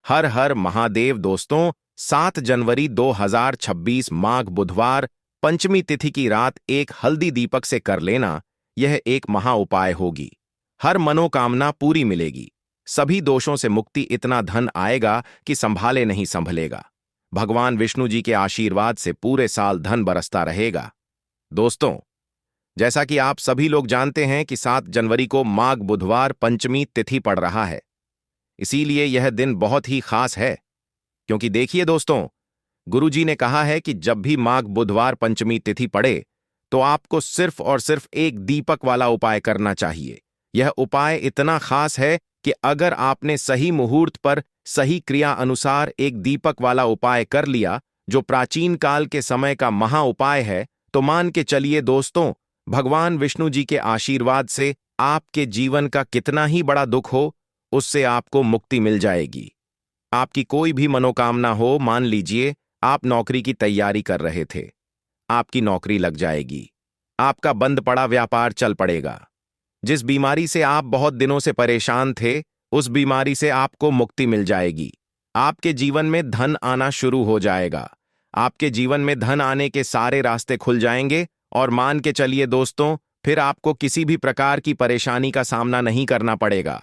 हर हर महादेव दोस्तों। 7 जनवरी 2026 माघ बुधवार पंचमी तिथि की रात एक हल्दी दीपक से कर लेना, यह एक महा उपाय होगी। हर मनोकामना पूरी मिलेगी, सभी दोषों से मुक्ति, इतना धन आएगा कि संभाले नहीं संभलेगा। भगवान विष्णु जी के आशीर्वाद से पूरे साल धन बरसता रहेगा। दोस्तों, जैसा कि आप सभी लोग जानते हैं कि 7 जनवरी को माघ बुधवार पंचमी तिथि पड़ रहा है, इसीलिए यह दिन बहुत ही खास है। क्योंकि देखिए दोस्तों, गुरुजी ने कहा है कि जब भी माघ बुधवार पंचमी तिथि पड़े तो आपको सिर्फ और सिर्फ एक दीपक वाला उपाय करना चाहिए। यह उपाय इतना खास है कि अगर आपने सही मुहूर्त पर सही क्रिया अनुसार एक दीपक वाला उपाय कर लिया, जो प्राचीन काल के समय का महा उपाय है, तो मान के चलिए दोस्तों, भगवान विष्णु जी के आशीर्वाद से आपके जीवन का कितना ही बड़ा दुख हो, उससे आपको मुक्ति मिल जाएगी। आपकी कोई भी मनोकामना हो, मान लीजिए आप नौकरी की तैयारी कर रहे थे, आपकी नौकरी लग जाएगी। आपका बंद पड़ा व्यापार चल पड़ेगा। जिस बीमारी से आप बहुत दिनों से परेशान थे, उस बीमारी से आपको मुक्ति मिल जाएगी। आपके जीवन में धन आना शुरू हो जाएगा। आपके जीवन में धन आने के सारे रास्ते खुल जाएंगे और मान के चलिए दोस्तों, फिर आपको किसी भी प्रकार की परेशानी का सामना नहीं करना पड़ेगा।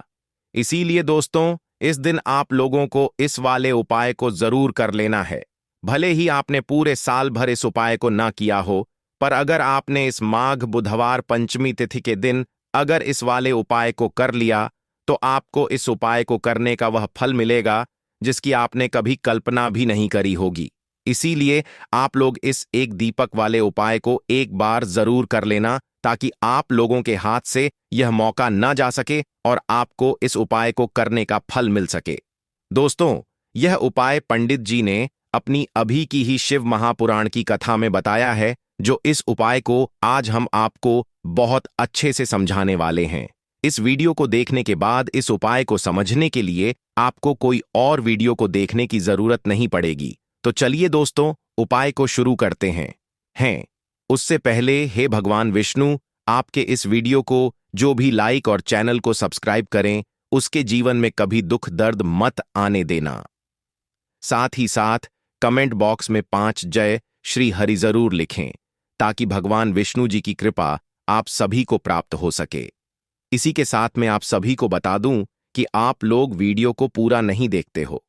इसीलिए दोस्तों, इस दिन आप लोगों को इस वाले उपाय को जरूर कर लेना है। भले ही आपने पूरे साल भर इस उपाय को ना किया हो, पर अगर आपने इस माघ बुधवार पंचमी तिथि के दिन अगर इस वाले उपाय को कर लिया, तो आपको इस उपाय को करने का वह फल मिलेगा जिसकी आपने कभी कल्पना भी नहीं करी होगी। इसीलिए आप लोग इस एक दीपक वाले उपाय को एक बार जरूर कर लेना, ताकि आप लोगों के हाथ से यह मौका ना जा सके और आपको इस उपाय को करने का फल मिल सके। दोस्तों, यह उपाय पंडित जी ने अपनी अभी की ही शिव महापुराण की कथा में बताया है, जो इस उपाय को आज हम आपको बहुत अच्छे से समझाने वाले हैं। इस वीडियो को देखने के बाद इस उपाय को समझने के लिए आपको कोई और वीडियो को देखने की जरूरत नहीं पड़ेगी। तो चलिए दोस्तों, उपाय को शुरू करते हैं। उससे पहले, हे भगवान विष्णु, आपके इस वीडियो को जो भी लाइक और चैनल को सब्सक्राइब करें, उसके जीवन में कभी दुख दर्द मत आने देना। साथ ही साथ कमेंट बॉक्स में 5 जय श्री हरि जरूर लिखें, ताकि भगवान विष्णु जी की कृपा आप सभी को प्राप्त हो सके। इसी के साथ मैं आप सभी को बता दूं कि आप लोग वीडियो को पूरा नहीं देखते हो,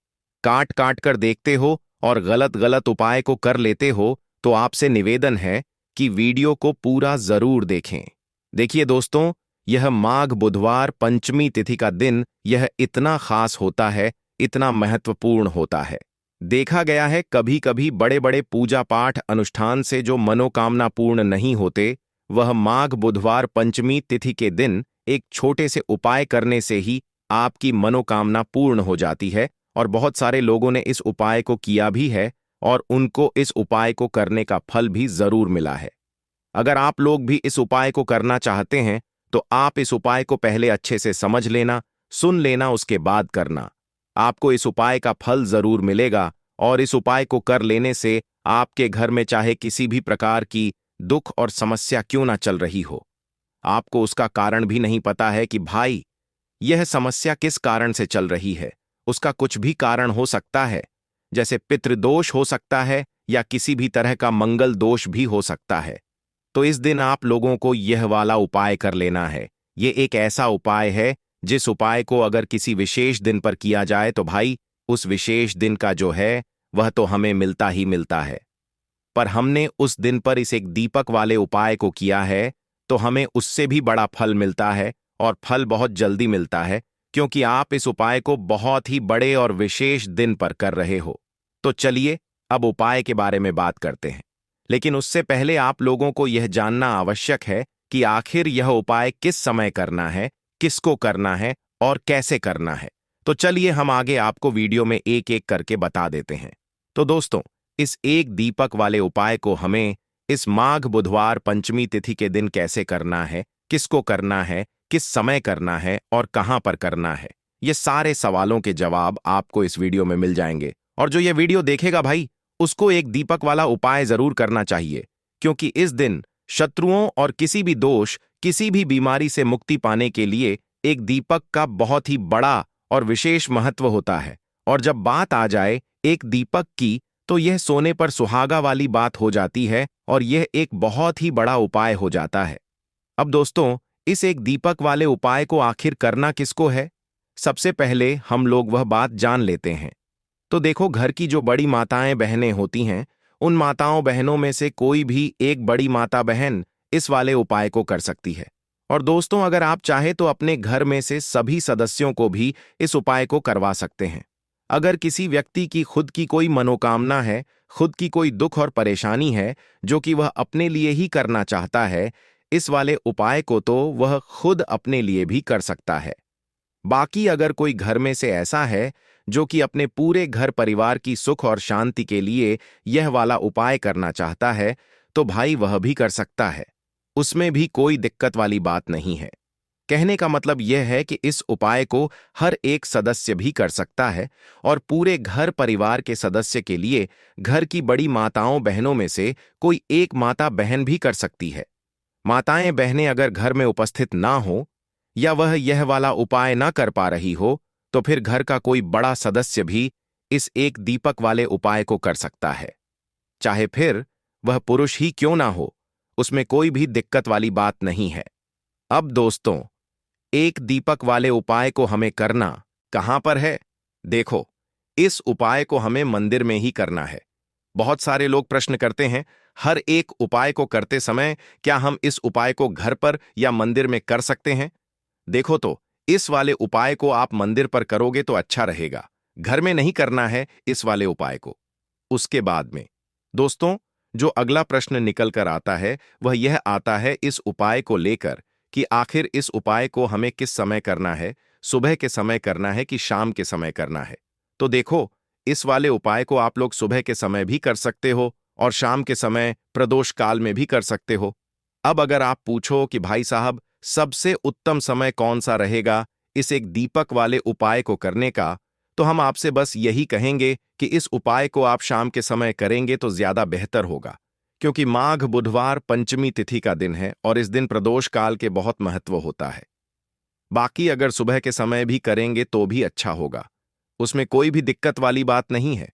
काट काट कर देखते हो और गलत गलत उपाय को कर लेते हो, तो आपसे निवेदन है कि वीडियो को पूरा जरूर देखें। देखिए दोस्तों, यह माघ बुधवार पंचमी तिथि का दिन यह इतना खास होता है, इतना महत्वपूर्ण होता है। देखा गया है कभी कभी बड़े बड़े पूजा पाठ अनुष्ठान से जो मनोकामना पूर्ण नहीं होते, वह माघ बुधवार पंचमी तिथि के दिन एक छोटे से उपाय करने से ही आपकी मनोकामना पूर्ण हो जाती है। और बहुत सारे लोगों ने इस उपाय को किया भी है और उनको इस उपाय को करने का फल भी जरूर मिला है। अगर आप लोग भी इस उपाय को करना चाहते हैं, तो आप इस उपाय को पहले अच्छे से समझ लेना, सुन लेना, उसके बाद करना। आपको इस उपाय का फल जरूर मिलेगा और इस उपाय को कर लेने से आपके घर में चाहे किसी भी प्रकार की दुख और समस्या क्यों ना चल रही हो, आपको उसका कारण भी नहीं पता है कि भाई यह समस्या किस कारण से चल रही है। उसका कुछ भी कारण हो सकता है, जैसे पितृदोष हो सकता है या किसी भी तरह का मंगल दोष भी हो सकता है। तो इस दिन आप लोगों को यह वाला उपाय कर लेना है। ये एक ऐसा उपाय है जिस उपाय को अगर किसी विशेष दिन पर किया जाए, तो भाई उस विशेष दिन का जो है वह तो हमें मिलता ही मिलता है। पर हमने उस दिन पर इस एक दीपक वाले उपाय को किया है, तो हमें उससे भी बड़ा फल मिलता है और फल बहुत जल्दी मिलता है, क्योंकि आप इस उपाय को बहुत ही बड़े और विशेष दिन पर कर रहे हो। तो चलिए अब उपाय के बारे में बात करते हैं। लेकिन उससे पहले आप लोगों को यह जानना आवश्यक है कि आखिर यह उपाय किस समय करना है, किसको करना है और कैसे करना है। तो चलिए हम आगे आपको वीडियो में एक एक करके बता देते हैं। तो दोस्तों, इस एक दीपक वाले उपाय को हमें इस माघ बुधवार पंचमी तिथि के दिन कैसे करना है, किसको करना है, किस समय करना है और कहां पर करना है, ये सारे सवालों के जवाब आपको इस वीडियो में मिल जाएंगे। और जो ये वीडियो देखेगा भाई, उसको एक दीपक वाला उपाय जरूर करना चाहिए, क्योंकि इस दिन शत्रुओं और किसी भी दोष, किसी भी बीमारी से मुक्ति पाने के लिए एक दीपक का बहुत ही बड़ा और विशेष महत्व होता है। और जब बात आ जाए एक दीपक की, तो यह सोने पर सुहागा वाली बात हो जाती है और यह एक बहुत ही बड़ा उपाय हो जाता है। अब दोस्तों, इस एक दीपक वाले उपाय को आखिर करना किसको है? सबसे पहले हम लोग वह बात जान लेते हैं। तो देखो, घर की जो बड़ी माताएं बहनें होती हैं, उन माताओं बहनों में से कोई भी एक बड़ी माता बहन इस वाले उपाय को कर सकती है। और दोस्तों, अगर आप चाहे तो अपने घर में से सभी सदस्यों को भी इस उपाय को करवा सकते हैं। अगर किसी व्यक्ति की खुद की कोई मनोकामना है, खुद की कोई दुख और परेशानी है जो कि वह अपने लिए ही करना चाहता है, इस वाले उपाय को तो वह खुद अपने लिए भी कर सकता है। बाकी अगर कोई घर में से ऐसा है जो कि अपने पूरे घर परिवार की सुख और शांति के लिए यह वाला उपाय करना चाहता है, तो भाई वह भी कर सकता है। उसमें भी कोई दिक्कत वाली बात नहीं है। कहने का मतलब यह है कि इस उपाय को हर एक सदस्य भी कर सकता है और पूरे घर परिवार के सदस्य के लिए घर की बड़ी माताओं बहनों में से कोई एक माता बहन भी कर सकती है। माताएं बहनें अगर घर में उपस्थित ना हो या वह यह वाला उपाय ना कर पा रही हो, तो फिर घर का कोई बड़ा सदस्य भी इस एक दीपक वाले उपाय को कर सकता है। चाहे फिर वह पुरुष ही क्यों ना हो, उसमें कोई भी दिक्कत वाली बात नहीं है। अब दोस्तों, एक दीपक वाले उपाय को हमें करना कहां पर है? देखो, इस उपाय को हमें मंदिर में ही करना है। बहुत सारे लोग प्रश्न करते हैं, हर एक उपाय को करते समय क्या हम इस उपाय को घर पर या मंदिर में कर सकते हैं? देखो तो, इस वाले उपाय को आप मंदिर पर करोगे तो अच्छा रहेगा। घर में नहीं करना है इस वाले उपाय को। उसके बाद में दोस्तों, जो अगला प्रश्न निकल कर आता है वह यह आता है इस उपाय को लेकर कि आखिर इस उपाय को हमें किस समय करना है, सुबह के समय करना है कि शाम के समय करना है? तो देखो, इस वाले उपाय को आप लोग सुबह के समय भी कर सकते हो और शाम के समय प्रदोष काल में भी कर सकते हो। अब अगर आप पूछो कि भाई साहब, सबसे उत्तम समय कौन सा रहेगा इस एक दीपक वाले उपाय को करने का, तो हम आपसे बस यही कहेंगे कि इस उपाय को आप शाम के समय करेंगे तो ज्यादा बेहतर होगा, क्योंकि माघ बुधवार पंचमी तिथि का दिन है और इस दिन प्रदोष काल के बहुत महत्व होता है। बाकी अगर सुबह के समय भी करेंगे तो भी अच्छा होगा, उसमें कोई भी दिक्कत वाली बात नहीं है।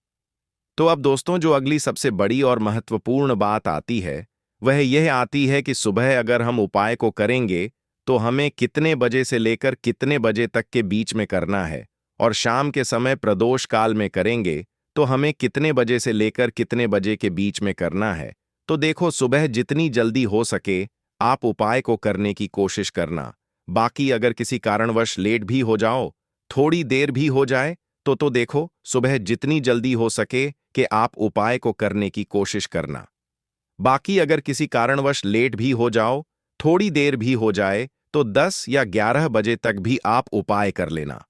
तो अब दोस्तों, जो अगली सबसे बड़ी और महत्वपूर्ण बात आती है वह यह आती है कि सुबह अगर हम उपाय को करेंगे तो हमें कितने बजे से लेकर कितने बजे तक के बीच में करना है, और शाम के समय प्रदोष काल में करेंगे तो हमें कितने बजे से लेकर कितने बजे के बीच में करना है। तो देखो, सुबह जितनी जल्दी हो सके आप उपाय को करने की कोशिश करना। बाकी अगर किसी कारणवश लेट भी हो जाओ, थोड़ी देर भी हो जाए, तो देखो, सुबह जितनी जल्दी हो सके कि आप उपाय को करने की कोशिश करना। बाकी अगर किसी कारणवश लेट भी हो जाओ, थोड़ी देर भी हो जाए, तो 10 या 11 बजे तक भी आप उपाय कर लेना,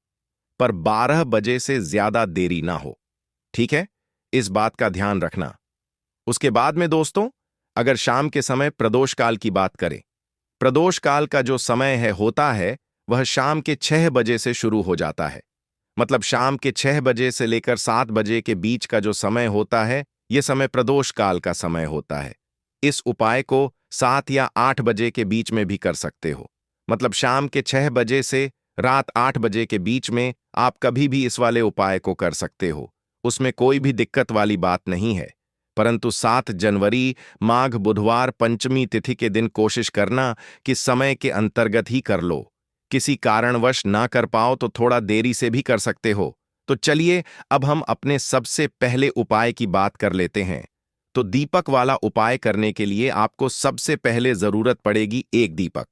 पर 12 बजे से ज्यादा देरी ना हो। ठीक है, इस बात का ध्यान रखना। उसके बाद में दोस्तों, अगर शाम के समय प्रदोष काल की बात करें, प्रदोष काल का जो समय है होता है वह शाम के 6 बजे से शुरू हो जाता है। मतलब शाम के 6 बजे से लेकर 7 बजे के बीच का जो समय होता है, यह समय प्रदोष काल का समय होता है। इस उपाय को 7 या 8 बजे के बीच में भी कर सकते हो। मतलब शाम के 6 बजे से रात 8 बजे के बीच में आप कभी भी इस वाले उपाय को कर सकते हो, उसमें कोई भी दिक्कत वाली बात नहीं है। परंतु 7 जनवरी माघ बुधवार पंचमी तिथि के दिन कोशिश करना कि समय के अंतर्गत ही कर लो। किसी कारणवश ना कर पाओ तो थोड़ा देरी से भी कर सकते हो। तो चलिए, अब हम अपने सबसे पहले उपाय की बात कर लेते हैं। तो दीपक वाला उपाय करने के लिए आपको सबसे पहले जरूरत पड़ेगी एक दीपक।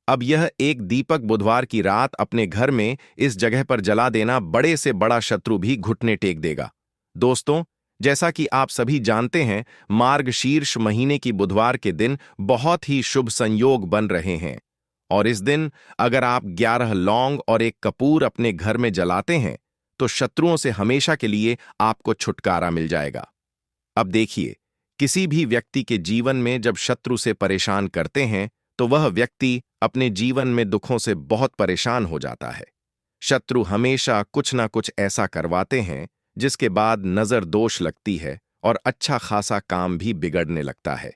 अब यह एक दीपक बुधवार की रात अपने घर में इस जगह पर जला देना बड़े से बड़ा शत्रु भी घुटने टेक देगा। दोस्तों, जैसा कि आप सभी जानते हैं, मार्गशीर्ष महीने की बुधवार के दिन बहुत ही शुभ संयोग बन रहे हैं, और इस दिन अगर आप 11 लौंग और एक कपूर अपने घर में जलाते हैं तो शत्रुओं से हमेशा के लिए आपको छुटकारा मिल जाएगा। अब देखिए, किसी भी व्यक्ति के जीवन में जब शत्रु से परेशान करते हैं तो वह व्यक्ति अपने जीवन में दुखों से बहुत परेशान हो जाता है। शत्रु हमेशा कुछ ना कुछ ऐसा करवाते हैं जिसके बाद नजर दोष लगती है और अच्छा खासा काम भी बिगड़ने लगता है।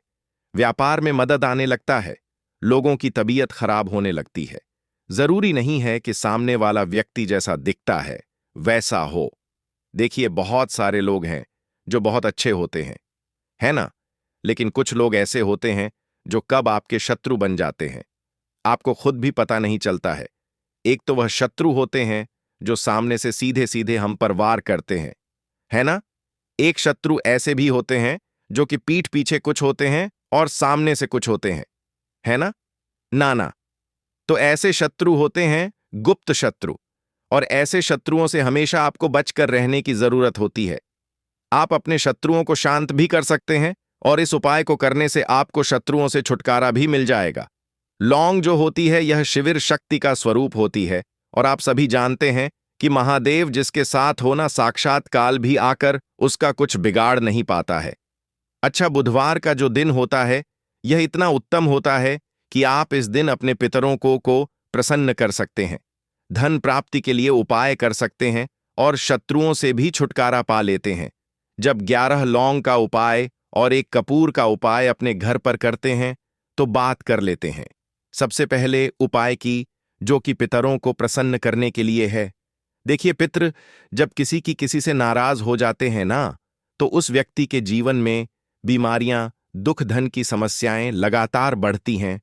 व्यापार में मदद आने लगता है, लोगों की तबीयत खराब होने लगती है। जरूरी नहीं है कि सामने वाला व्यक्ति जैसा दिखता है वैसा हो। देखिए, बहुत सारे लोग हैं जो बहुत अच्छे होते हैं, है ना? लेकिन कुछ लोग ऐसे होते हैं जो कब आपके शत्रु बन जाते हैं, आपको खुद भी पता नहीं चलता है। एक तो वह शत्रु होते हैं जो सामने से सीधे सीधे हम पर वार करते हैं, है ना? एक शत्रु ऐसे भी होते हैं जो कि पीठ पीछे कुछ होते हैं और सामने से कुछ होते हैं, है ना? ना ना। तो ऐसे शत्रु होते हैं गुप्त शत्रु, और ऐसे शत्रुओं से हमेशा आपको बचकर रहने की जरूरत होती है। आप अपने शत्रुओं को शांत भी कर सकते हैं, और इस उपाय को करने से आपको शत्रुओं से छुटकारा भी मिल जाएगा। लौंग जो होती है यह शिविर शक्ति का स्वरूप होती है, और आप सभी जानते हैं कि महादेव जिसके साथ होना साक्षात काल भी आकर उसका कुछ बिगाड़ नहीं पाता है। अच्छा, बुधवार का जो दिन होता है यह इतना उत्तम होता है कि आप इस दिन अपने पितरों को प्रसन्न कर सकते हैं, धन प्राप्ति के लिए उपाय कर सकते हैं और शत्रुओं से भी छुटकारा पा लेते हैं। जब 11 लौंग का उपाय और एक कपूर का उपाय अपने घर पर करते हैं तो बात कर लेते हैं। सबसे पहले उपाय की, जो कि पितरों को प्रसन्न करने के लिए है। देखिए, पितृ जब किसी से नाराज हो जाते हैं ना, तो उस व्यक्ति के जीवन में बीमारियां, दुख, धन की समस्याएं लगातार बढ़ती हैं।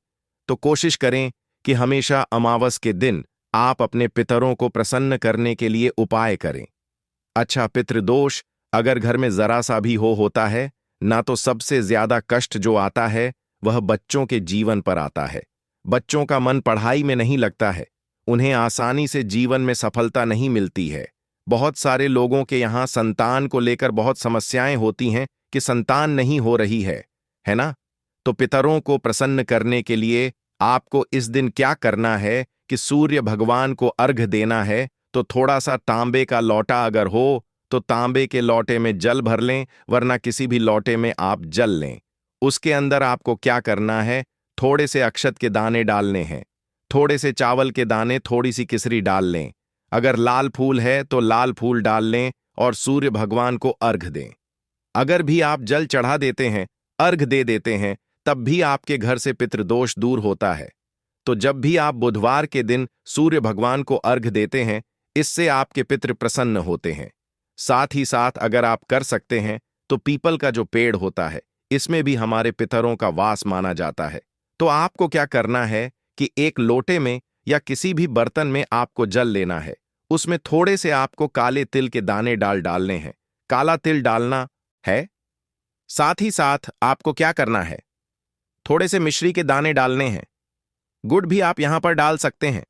तो कोशिश करें कि हमेशा अमावस के दिन आप अपने पितरों को प्रसन्न करने के लिए उपाय करें। अच्छा, पितृदोष अगर घर में जरा सा भी होता है ना, तो सबसे ज्यादा कष्ट जो आता है वह बच्चों के जीवन पर आता है। बच्चों का मन पढ़ाई में नहीं लगता है, उन्हें आसानी से जीवन में सफलता नहीं मिलती है। बहुत सारे लोगों के यहाँ संतान को लेकर बहुत समस्याएं होती हैं कि संतान नहीं हो रही है ना? तो पितरों को प्रसन्न करने के लिए आपको इस दिन क्या करना है कि सूर्य भगवान को अर्घ देना है। तो थोड़ा सा तांबे का लौटा अगर हो तो तांबे के लौटे में जल भर लें, वरना किसी भी लौटे में आप जल लें। उसके अंदर आपको क्या करना है, थोड़े से अक्षत के दाने डालने हैं, थोड़े से चावल के दाने, थोड़ी सी किसरी डाल लें। अगर लाल फूल है तो लाल फूल डाल लें और सूर्य भगवान को अर्घ दें। अगर भी आप जल चढ़ा देते हैं, अर्घ दे देते हैं, तब भी आपके घर से पितृदोष दूर होता है। तो जब भी आप बुधवार के दिन सूर्य भगवान को अर्घ देते हैं, इससे आपके पितृ प्रसन्न होते हैं। साथ ही साथ अगर आप कर सकते हैं तो पीपल का जो पेड़ होता है, इसमें भी हमारे पितरों का वास माना जाता है। तो आपको क्या करना है कि एक लोटे में या किसी भी बर्तन में आपको जल लेना है, उसमें थोड़े से आपको काले तिल के दाने डालने हैं। काला तिल डालना है। साथ ही साथ आपको क्या करना है, थोड़े से मिश्री के दाने डालने हैं। गुड़ भी आप यहां पर डाल सकते हैं।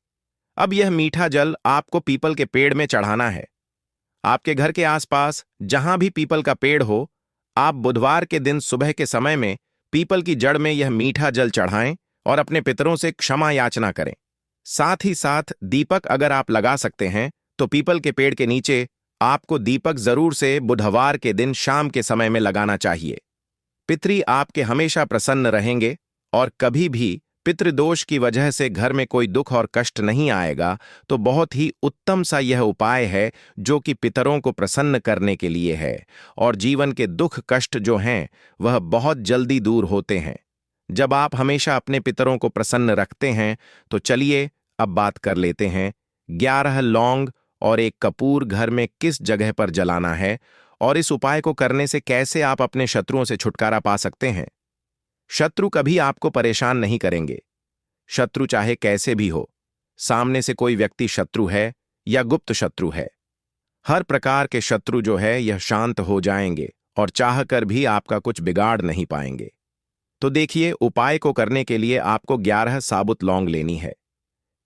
अब यह मीठा जल आपको पीपल के पेड़ में चढ़ाना है। आपके घर के आसपास जहां भी पीपल का पेड़ हो, आप बुधवार के दिन सुबह के समय में पीपल की जड़ में यह मीठा जल चढ़ाएं और अपने पितरों से क्षमा याचना करें। साथ ही साथ दीपक अगर आप लगा सकते हैं तो पीपल के पेड़ के नीचे आपको दीपक जरूर से बुधवार के दिन शाम के समय में लगाना चाहिए। पितरी आपके हमेशा प्रसन्न रहेंगे और कभी भी पितृदोष की वजह से घर में कोई दुख और कष्ट नहीं आएगा। तो बहुत ही उत्तम सा यह उपाय है जो कि पितरों को प्रसन्न करने के लिए है, और जीवन के दुख कष्ट जो हैं वह बहुत जल्दी दूर होते हैं जब आप हमेशा अपने पितरों को प्रसन्न रखते हैं। तो चलिए अब बात कर लेते हैं 11 लौंग और एक कपूर घर में किस जगह पर जलाना है, और इस उपाय को करने से कैसे आप अपने शत्रुओं से छुटकारा पा सकते हैं। शत्रु कभी आपको परेशान नहीं करेंगे। शत्रु चाहे कैसे भी हो, सामने से कोई व्यक्ति शत्रु है या गुप्त शत्रु है, हर प्रकार के शत्रु जो है यह शांत हो जाएंगे और चाहकर भी आपका कुछ बिगाड़ नहीं पाएंगे। तो देखिए, उपाय को करने के लिए आपको 11 साबुत लौंग लेनी है।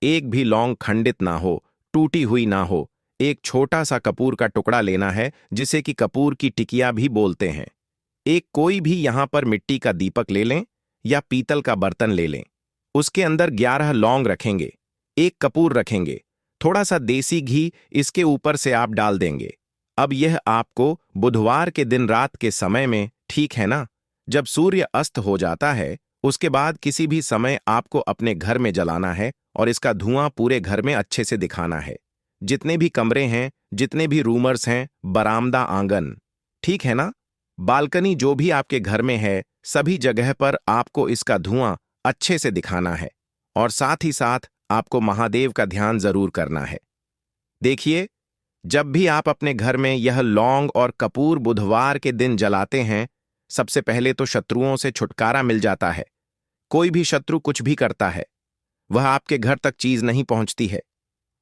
एक भी लौंग खंडित ना हो, टूटी हुई ना हो। एक छोटा सा कपूर का टुकड़ा लेना है, जिसे कि कपूर की टिकिया भी बोलते हैं। एक कोई भी यहां पर मिट्टी का दीपक ले लें या पीतल का बर्तन ले लें। उसके अंदर 11 लौंग रखेंगे, एक कपूर रखेंगे, थोड़ा सा देसी घी इसके ऊपर से आप डाल देंगे। अब यह आपको बुधवार के दिन रात के समय में, ठीक है ना, जब सूर्य अस्त हो जाता है, उसके बाद किसी भी समय आपको अपने घर में जलाना है और इसका धुआं पूरे घर में अच्छे से दिखाना है। जितने भी कमरे हैं, जितने भी रूमर्स हैं, बरामदा, आंगन, ठीक है ना, बालकनी, जो भी आपके घर में है, सभी जगह पर आपको इसका धुआं अच्छे से दिखाना है। और साथ ही साथ आपको महादेव का ध्यान जरूर करना है। देखिए, जब भी आप अपने घर में यह लौंग और कपूर बुधवार के दिन जलाते हैं, सबसे पहले तो शत्रुओं से छुटकारा मिल जाता है। कोई भी शत्रु कुछ भी करता है, वह आपके घर तक चीज नहीं पहुंचती है,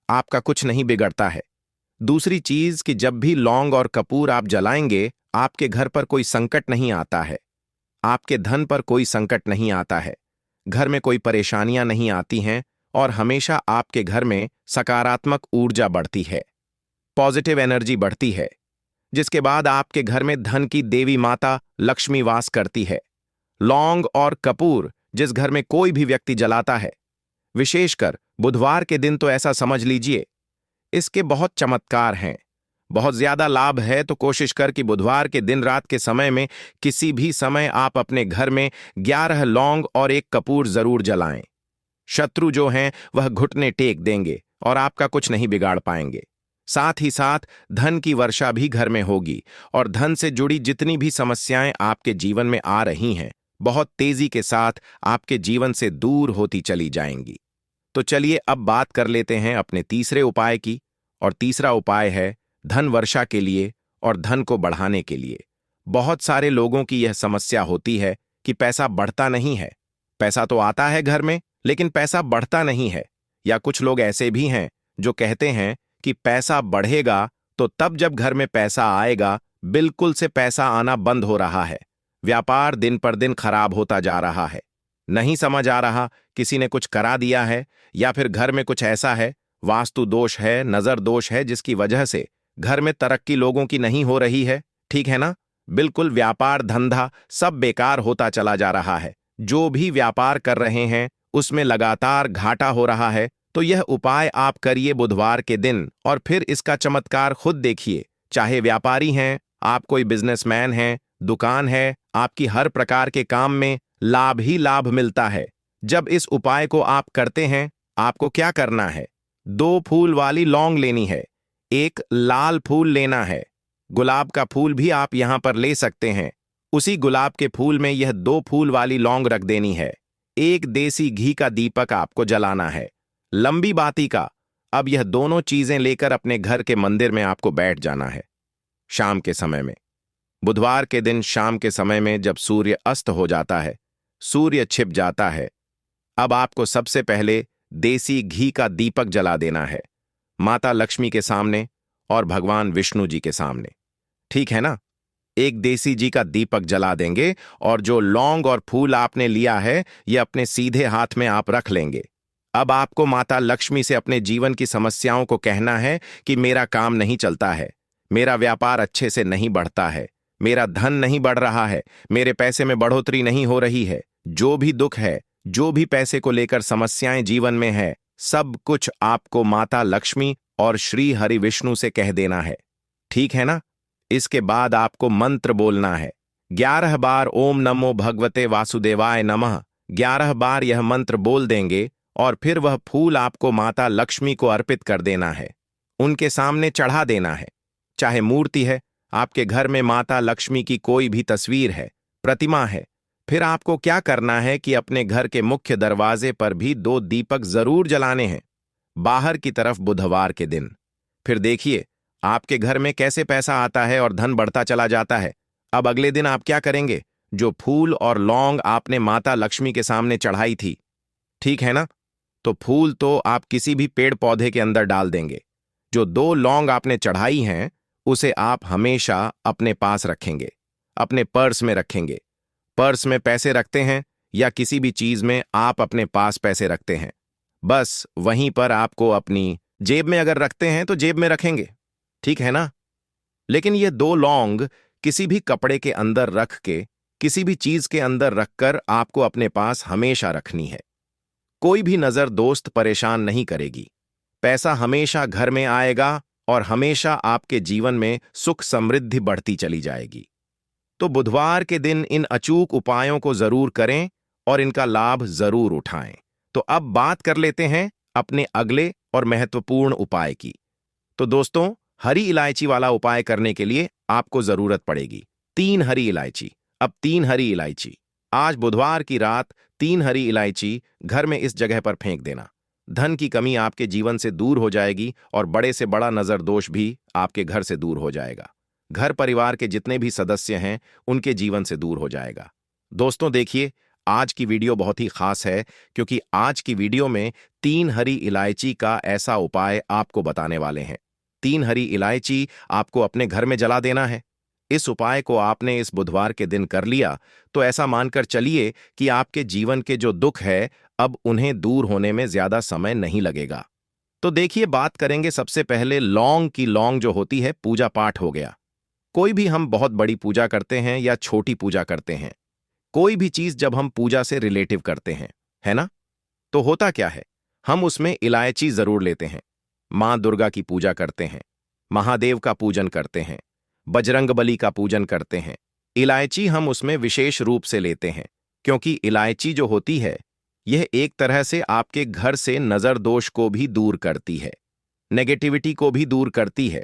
आपका कुछ नहीं बिगड़ता है। दूसरी चीज कि जब भी लौंग और कपूर आप जलाएंगे, आपके घर पर कोई संकट नहीं आता है, आपके धन पर कोई संकट नहीं आता है, घर में कोई परेशानियां नहीं आती हैं और हमेशा आपके घर में सकारात्मक ऊर्जा बढ़ती है, पॉजिटिव एनर्जी बढ़ती है, जिसके बाद आपके घर में धन की देवी माता लक्ष्मी वास करती है। लौंग और कपूर जिस घर में कोई भी व्यक्ति जलाता है, विशेषकर बुधवार के दिन, तो ऐसा समझ लीजिए इसके बहुत चमत्कार हैं, बहुत ज्यादा लाभ है। तो कोशिश कर कि बुधवार के दिन रात के समय में किसी भी समय आप अपने घर में 11 लौंग और 1 कपूर जरूर जलाएं। शत्रु जो हैं वह घुटने टेक देंगे और आपका कुछ नहीं बिगाड़ पाएंगे। साथ ही साथ धन की वर्षा भी घर में होगी और धन से जुड़ी जितनी भी समस्याएं आपके जीवन में आ रही हैं, बहुत तेजी के साथ आपके जीवन से दूर होती चली जाएंगी। तो चलिए अब बात कर लेते हैं अपने तीसरे उपाय की। और तीसरा उपाय है धन वर्षा के लिए और धन को बढ़ाने के लिए। बहुत सारे लोगों की यह समस्या होती है कि पैसा बढ़ता नहीं है। पैसा तो आता है घर में, लेकिन पैसा बढ़ता नहीं है। या कुछ लोग ऐसे भी हैं जो कहते हैं कि पैसा बढ़ेगा तो तब जब घर में पैसा आएगा, बिल्कुल से पैसा आना बंद हो रहा है। व्यापार दिन पर दिन खराब होता जा रहा है। नहीं समझ आ रहा, किसी ने कुछ करा दिया है या फिर घर में कुछ ऐसा है, वास्तु दोष है, नजर दोष है, जिसकी वजह से घर में तरक्की लोगों की नहीं हो रही है। ठीक है ना? बिल्कुल व्यापार धंधा सब बेकार होता चला जा रहा है। जो भी व्यापार कर रहे हैं उसमें लगातार घाटा हो रहा है। तो यह उपाय आप करिए बुधवार के दिन और फिर इसका चमत्कार खुद देखिए। चाहे व्यापारी हैं, आप कोई बिजनेसमैन हैं, दुकान है, आपकी हर प्रकार के काम में लाभ ही लाभ मिलता है। जब इस उपाय को आप करते हैं, आपको क्या करना है? 2 फूल वाली लौंग लेनी है, 1 लाल फूल लेना है। गुलाब का फूल भी आप यहां पर ले सकते हैं। उसी गुलाब के फूल में यह 2 फूल वाली लौंग रख देनी है। 1 देसी घी का दीपक आपको जलाना है, लंबी बाती का। अब यह दोनों चीजें लेकर अपने घर के मंदिर में आपको बैठ जाना है। शाम के समय में, बुधवार के दिन शाम के समय में जब सूर्य अस्त हो जाता है, सूर्य छिप जाता है, अब आपको सबसे पहले देसी घी का दीपक जला देना है, माता लक्ष्मी के सामने और भगवान विष्णु जी के सामने। ठीक है ना? 1 देसी घी का दीपक जला देंगे और जो लौंग और फूल आपने लिया है, ये अपने सीधे हाथ में आप रख लेंगे। अब आपको माता लक्ष्मी से अपने जीवन की समस्याओं को कहना है कि मेरा काम नहीं चलता है, मेरा व्यापार अच्छे से नहीं बढ़ता है, मेरा धन नहीं बढ़ रहा है, मेरे पैसे में बढ़ोतरी नहीं हो रही है। जो भी दुख है, जो भी पैसे को लेकर समस्याएं जीवन में है, सब कुछ आपको माता लक्ष्मी और श्री हरि विष्णु से कह देना है। ठीक है ना? इसके बाद आपको मंत्र बोलना है। 11 बार ओम नमो भगवते वासुदेवाय नमः, 11 बार यह मंत्र बोल देंगे और फिर वह फूल आपको माता लक्ष्मी को अर्पित कर देना है, उनके सामने चढ़ा देना है। चाहे मूर्ति है, आपके घर में माता लक्ष्मी की कोई भी तस्वीर है, प्रतिमा है, फिर आपको क्या करना है कि अपने घर के मुख्य दरवाजे पर भी 2 दीपक जरूर जलाने हैं, बाहर की तरफ बुधवार के दिन। फिर देखिए आपके घर में कैसे पैसा आता है और धन बढ़ता चला जाता है। अब अगले दिन आप क्या करेंगे? जो फूल और लौंग आपने माता लक्ष्मी के सामने चढ़ाई थी, ठीक है ना, तो फूल तो आप किसी भी पेड़ पौधे के अंदर डाल देंगे। जो 2 लौंग आपने चढ़ाई हैं, उसे आप हमेशा अपने पास रखेंगे, अपने पर्स में रखेंगे। पर्स में पैसे रखते हैं या किसी भी चीज में आप अपने पास पैसे रखते हैं, बस वहीं पर आपको अपनी जेब में अगर रखते हैं तो जेब में रखेंगे। ठीक है ना? लेकिन ये 2 लौंग किसी भी कपड़े के अंदर रख के, किसी भी चीज के अंदर रखकर आपको अपने पास हमेशा रखनी है। कोई भी नजर दोस्त परेशान नहीं करेगी। पैसा हमेशा घर में आएगा और हमेशा आपके जीवन में सुख समृद्धि बढ़ती चली जाएगी। तो बुधवार के दिन इन अचूक उपायों को जरूर करें और इनका लाभ जरूर उठाएं। तो अब बात कर लेते हैं अपने अगले और महत्वपूर्ण उपाय की। तो दोस्तों, हरी इलायची वाला उपाय करने के लिए आपको जरूरत पड़ेगी 3 हरी इलायची। अब 3 हरी इलायची, आज बुधवार की रात 3 हरी इलायची घर में इस जगह पर फेंक देना। धन की कमी आपके जीवन से दूर हो जाएगी और बड़े से बड़ा नजर दोष भी आपके घर से दूर हो जाएगा। घर परिवार के जितने भी सदस्य हैं उनके जीवन से दूर हो जाएगा। दोस्तों देखिए, आज की वीडियो बहुत ही खास है क्योंकि आज की वीडियो में 3 हरी इलायची का ऐसा उपाय आपको बताने वाले हैं। 3 हरी इलायची आपको अपने घर में जला देना है। इस उपाय को आपने इस बुधवार के दिन कर लिया तो ऐसा मानकर चलिए कि आपके जीवन के जो दुख है अब उन्हें दूर होने में ज्यादा समय नहीं लगेगा। तो देखिए, बात करेंगे सबसे पहले लौंग की। लौंग जो होती है पूजा पाठ हो गया। कोई भी हम बहुत बड़ी पूजा करते हैं या छोटी पूजा करते हैं, कोई भी चीज जब हम पूजा से रिलेटिव करते हैं, है ना, तो होता क्या है, हम उसमें इलायची जरूर लेते हैं। मां दुर्गा की पूजा करते हैं, महादेव का पूजन करते हैं, बजरंगबली का पूजन करते हैं। इलायची हम उसमें विशेष रूप से लेते हैं क्योंकि इलायची जो होती है यह एक तरह से आपके घर से नजर दोष को भी दूर करती है, नेगेटिविटी को भी दूर करती है।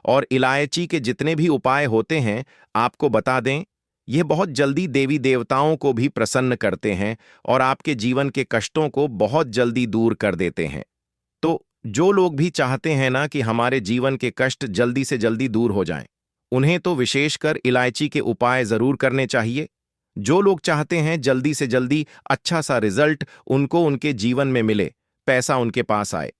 और इलायची के जितने भी उपाय होते हैं आपको बता दें, यह बहुत जल्दी देवी देवताओं को भी प्रसन्न करते हैं और आपके जीवन के कष्टों को बहुत जल्दी दूर कर देते हैं। तो जो लोग भी चाहते हैं ना कि हमारे जीवन के कष्ट जल्दी से जल्दी दूर हो जाएं, उन्हें तो विशेषकर इलायची के उपाय जरूर करने चाहिए। जो लोग चाहते हैं जल्दी से जल्दी अच्छा सा रिजल्ट उनको उनके जीवन में मिले, पैसा उनके पास आए,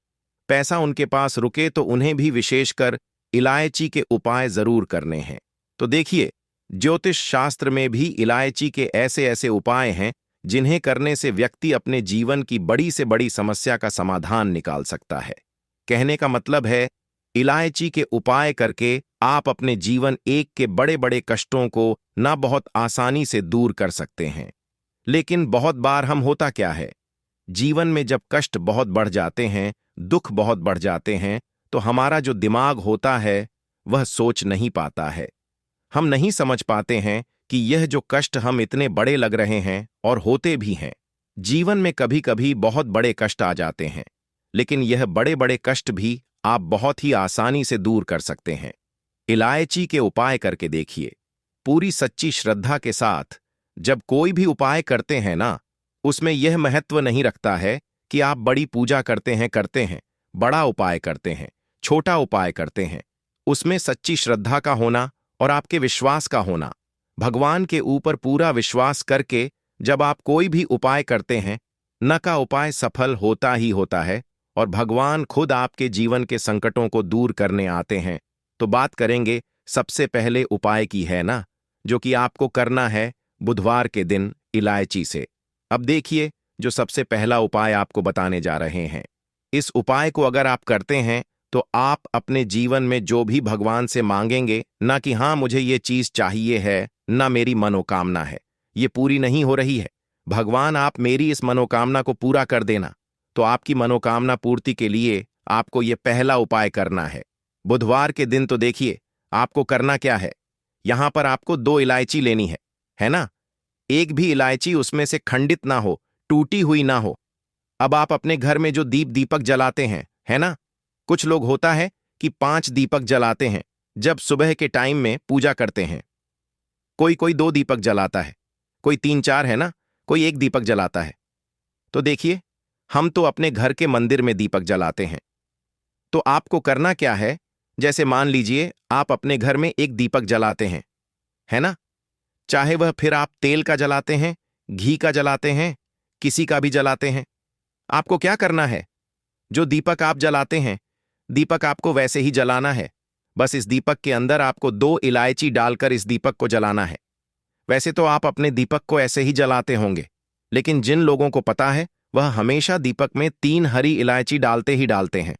पैसा उनके पास रुके, तो उन्हें भी विशेषकर इलायची के उपाय जरूर करने हैं। तो देखिए, ज्योतिष शास्त्र में भी इलायची के ऐसे ऐसे उपाय हैं जिन्हें करने से व्यक्ति अपने जीवन की बड़ी से बड़ी समस्या का समाधान निकाल सकता है। कहने का मतलब है, इलायची के उपाय करके आप अपने जीवन एक के बड़े बड़े कष्टों को ना बहुत आसानी से दूर कर सकते हैं। लेकिन बहुत बार हम होता क्या है, जीवन में जब कष्ट बहुत बढ़ जाते हैं, दुख बहुत बढ़ जाते हैं, तो हमारा जो दिमाग होता है वह सोच नहीं पाता है। हम नहीं समझ पाते हैं कि यह जो कष्ट हम इतने बड़े लग रहे हैं और होते भी हैं। जीवन में कभी कभी बहुत बड़े कष्ट आ जाते हैं, लेकिन यह बड़े बड़े कष्ट भी आप बहुत ही आसानी से दूर कर सकते हैं। इलायची के उपाय करके देखिए। पूरी सच्ची श्रद्धा के साथ जब कोई भी उपाय करते हैं ना, उसमें यह महत्व नहीं रखता है कि आप बड़ी पूजा करते हैं, बड़ा उपाय करते हैं, छोटा उपाय करते हैं। उसमें सच्ची श्रद्धा का होना और आपके विश्वास का होना, भगवान के ऊपर पूरा विश्वास करके जब आप कोई भी उपाय करते हैं, न का उपाय सफल होता ही होता है और भगवान खुद आपके जीवन के संकटों को दूर करने आते हैं। तो बात करेंगे सबसे पहले उपाय की, है ना, जो कि आपको करना है बुधवार के दिन इलायची से। अब देखिए, जो सबसे पहला उपाय आपको बताने जा रहे हैं, इस उपाय को अगर आप करते हैं तो आप अपने जीवन में जो भी भगवान से मांगेंगे, ना कि हाँ मुझे ये चीज चाहिए है, ना मेरी मनोकामना है, ये पूरी नहीं हो रही है, भगवान आप मेरी इस मनोकामना को पूरा कर देना, तो आपकी मनोकामना पूर्ति के लिए आपको ये पहला उपाय करना है बुधवार के दिन। तो देखिए, आपको करना क्या है, यहां पर आपको 2 इलायची लेनी है ना। एक भी इलायची उसमें से खंडित ना हो, टूटी हुई ना हो। अब आप अपने घर में जो दीपक जलाते हैं, है ना, कुछ लोग होता है कि 5 दीपक जलाते हैं जब सुबह के टाइम में पूजा करते हैं। कोई कोई 2 दीपक जलाता है, कोई 3-4, है ना, कोई 1 दीपक जलाता है। तो देखिए, हम तो अपने घर के मंदिर में दीपक जलाते हैं। तो आपको करना क्या है, जैसे मान लीजिए आप अपने घर में 1 दीपक जलाते हैं, है ना, चाहे वह फिर आप तेल का जलाते हैं, घी का जलाते हैं, किसी का भी जलाते हैं। आपको क्या करना है, जो दीपक आप जलाते हैं, दीपक आपको वैसे ही जलाना है। बस इस दीपक के अंदर आपको 2 इलायची डालकर इस दीपक को जलाना है। वैसे तो आप अपने दीपक को ऐसे ही जलाते होंगे, लेकिन जिन लोगों को पता है वह हमेशा दीपक में 3 हरी इलायची डालते ही डालते हैं।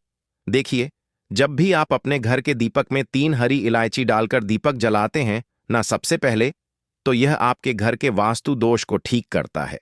देखिए, जब भी आप अपने घर के दीपक में 3 हरी इलायची डालकर दीपक जलाते हैं ना, सबसे पहले तो यह आपके घर के वास्तु दोष को ठीक करता है।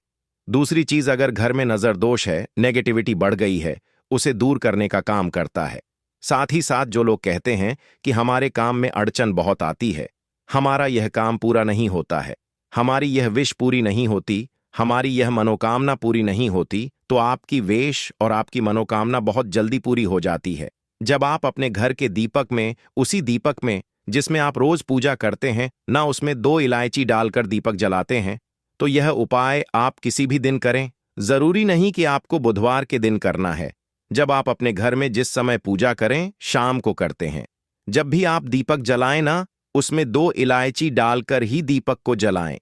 दूसरी चीज, अगर घर में नजर दोष है, नेगेटिविटी बढ़ गई है, उसे दूर करने का काम करता है। साथ ही साथ जो लोग कहते हैं कि हमारे काम में अड़चन बहुत आती है, हमारा यह काम पूरा नहीं होता है, हमारी यह विश पूरी नहीं होती, हमारी यह मनोकामना पूरी नहीं होती, तो आपकी वेश और आपकी मनोकामना बहुत जल्दी पूरी हो जाती है। जब आप अपने घर के दीपक में, उसी दीपक में जिसमें आप रोज पूजा करते हैं ना, उसमें 2 इलायची डालकर दीपक जलाते हैं, तो यह उपाय आप किसी भी दिन करें। जरूरी नहीं कि आपको बुधवार के दिन करना है, जब आप अपने घर में जिस समय पूजा करें, शाम को करते हैं, जब भी आप दीपक जलाएं ना, उसमें 2 इलायची डालकर ही दीपक को जलाएं।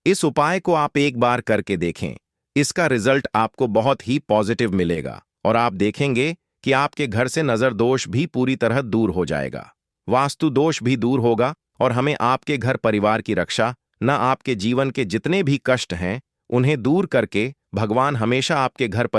इस उपाय को आप एक बार करके देखें। इसका रिजल्ट आपको बहुत ही पॉजिटिव मिलेगा और आप देखेंगे कि आपके घर से नजर दोष भी पूरी तरह दूर हो जाएगा, वास्तु दोष भी दूर होगा और हमें आपके घर परिवार की रक्षा, न आपके जीवन के जितने भी कष्ट हैं उन्हें दूर करके भगवान हमेशा आपके घर